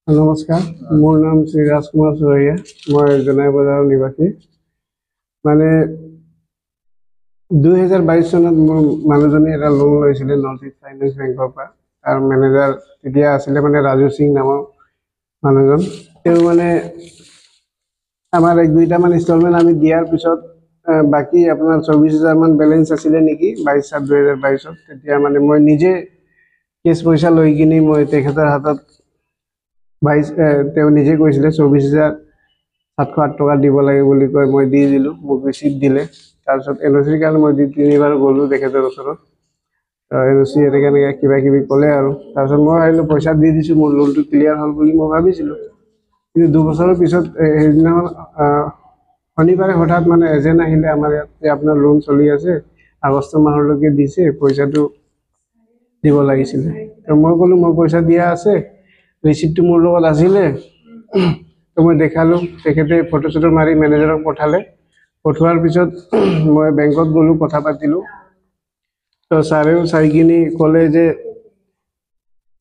নমস্কাৰ, মোৰ নাম শ্ৰী ৰাজকুমাৰ চুৰৈয়া। মই জনাই বজাৰৰ নিবাসী। মানে 2022 চনত মোৰ মানুহজনে এটা লোন লৈছিলে নৰ্থ ইষ্ট ফাইনেন্স বেংকৰ পৰা। তাৰ মেনেজাৰ তেতিয়া আছিলে মানে ৰাজু সিং নামৰ মানুহজন। তেওঁ মানে আমাৰ এক দুইটামান ইনষ্টলমেণ্ট আমি দিয়াৰ পিছত বাকী আপোনাৰ 24,000 মান বেলেঞ্চ আছিলে নেকি 22/7/2022। তেতিয়া মানে মই নিজে কেছ পইচা লৈ কিনি মই তেখেতৰ হাতত তেওঁ নিজে কৈছিলে 24,708 টকা দিব লাগে বুলি কৈ মই দি দিলোঁ। মোক ৰিচিপ্ট দিলে। তাৰপিছত NOC কাৰণে মই 2-3বাৰ গ'লোঁ তেখেতৰ ওচৰত। NOC এনেকৈ কিবা কিবি ক'লে আৰু তাৰপিছত মই ভাবিলোঁ পইচা দি দিছোঁ, মোৰ লোনটো ক্লিয়াৰ হ'ল বুলি মই ভাবিছিলোঁ। কিন্তু 2 বছৰৰ পিছত সেইদিনাখন শনিবাৰে হঠাৎ মানে এজেণ্ট আহিলে আমাৰ ইয়াত যে আপোনাৰ লোন চলি আছে, আগষ্ট মাহলৈকে দিছে, পইচাটো দিব লাগিছিলে। তো মই ক'লোঁ মই পইচা দিয়া আছে, ৰিচিপ্টটো মোৰ লগত আছিলে। তো মই দেখালোঁ, তেখেতে ফটো চটো মাৰি মেনেজাৰক পঠালে। পঠোৱাৰ পিছত মই বেংকত গ'লোঁ, কথা পাতিলোঁ। তো ছাৰেও চাই কিনি ক'লে যে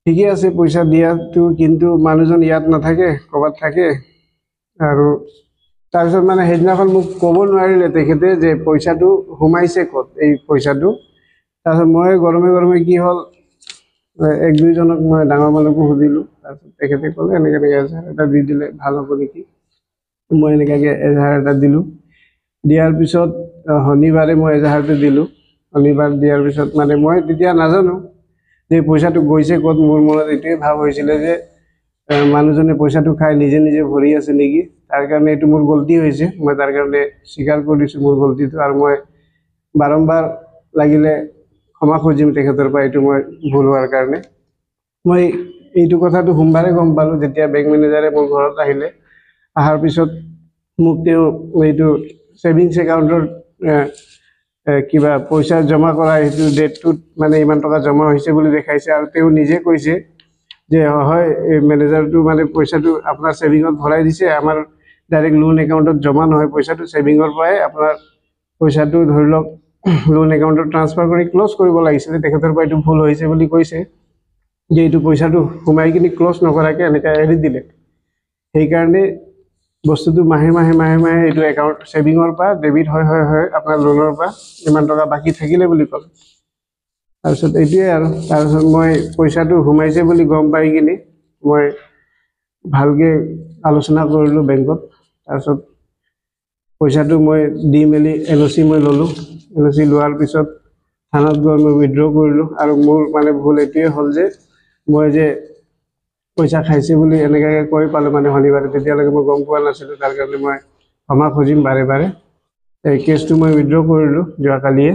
ঠিকে আছে পইচা দিয়াটো, কিন্তু মানুহজন ইয়াত নাথাকে, ক'ৰবাত থাকে। আৰু তাৰপিছত মানে সেইদিনাখন মোক ক'ব নোৱাৰিলে তেখেতে যে পইচাটো সোমাইছে ক'ত, এই পইচাটো। তাৰপিছত মই গৰমে গৰমে কি হ'ল, এক দুইজনক মই ডাঙৰ মানুহকো সুধিলোঁ। তাৰপিছত তেখেতে ক'লে এনেকৈ এজাহাৰ এটা দি দিলে ভাল হ'ব নেকি। মই এনেকুৱাকৈ এজাহাৰ এটা দিলোঁ। দিয়াৰ পিছত শনিবাৰে মই এজাহাৰটো দিলোঁ। শনিবাৰ দিয়াৰ পিছত মানে মই তেতিয়া নাজানো যে পইচাটো গৈছে ক'ত। মোৰ মনত এইটোৱে ভাৱ হৈছিলে যে মানুহজনে পইচাটো খাই নিজে নিজে ভৰি আছে নেকি। তাৰ কাৰণে এইটো মোৰ গলতি হৈছে। মই তাৰ কাৰণে স্বীকাৰ কৰিছোঁ মোৰ গলতিটো, আৰু মই বাৰম্বাৰ লাগিলে ক্ষমা খুজিম তেখেতৰ পৰা, এইটো মই ভুল হোৱাৰ কাৰণে। মই এইটো কথাটো সোমবাৰে গম পালোঁ, যেতিয়া বেংক মেনেজাৰে মোৰ ঘৰত আহিলে। অহাৰ পিছত মোক তেওঁ এইটো ছেভিংছ একাউণ্টৰ কিবা পইচা জমা কৰা সেইটো ডেটটোত মানে ইমান টকা জমা হৈছে বুলি দেখাইছে, আৰু তেওঁ নিজে কৈছে যে হয় এই মেনেজাৰটো মানে পইচাটো আপোনাৰ ছেভিঙত ভৰাই দিছে, আমাৰ ডাইৰেক্ট লোন একাউণ্টত জমা নহয় পইচাটো, ছেভিঙৰ পৰাই আপোনাৰ পইচাটো ধৰি লওক লোন একাউণ্টত ট্ৰান্সফাৰ কৰি ক্ল'জ কৰিব লাগিছিলে। তেখেতৰ পৰা এইটো ভুল হৈছে বুলি কৈছে, যে এইটো পইচাটো সোমাই কিনি ক্ল'জ নকৰাকৈ এনেকৈ এৰি দিলে। সেইকাৰণে বস্তুটো মাহে মাহে এইটো একাউণ্ট ছেভিঙৰ পৰা ডেবিট হয় আপোনাৰ লোনৰ পৰা ইমান টকা বাকী থাকিলে বুলি ক'লে। তাৰপিছত এইটোৱে আৰু তাৰপিছত মই পইচাটো সোমাইছে বুলি গম পাই কিনি মই ভালকৈ আলোচনা কৰিলোঁ বেংকত। তাৰপিছত পইচাটো মই দি মেলি NOC মই ল'লোঁ। NOC লোৱাৰ পিছত থানাত গৈ মই উইথড্ৰ কৰিলোঁ। আৰু মোৰ মানে ভুল এইটোৱে হ'ল যে মই যে পইচা খাইছে বুলি এনেকৈ কৈ পালোঁ মানে শনিবাৰে, তেতিয়ালৈকে মই গম পোৱা নাছিলোঁ। তাৰ কাৰণে মই ক্ষমা খুজিম বাৰে বাৰে। এই কেছটো মই উইথড্ৰ কৰিলোঁ যোৱাকালিয়ে।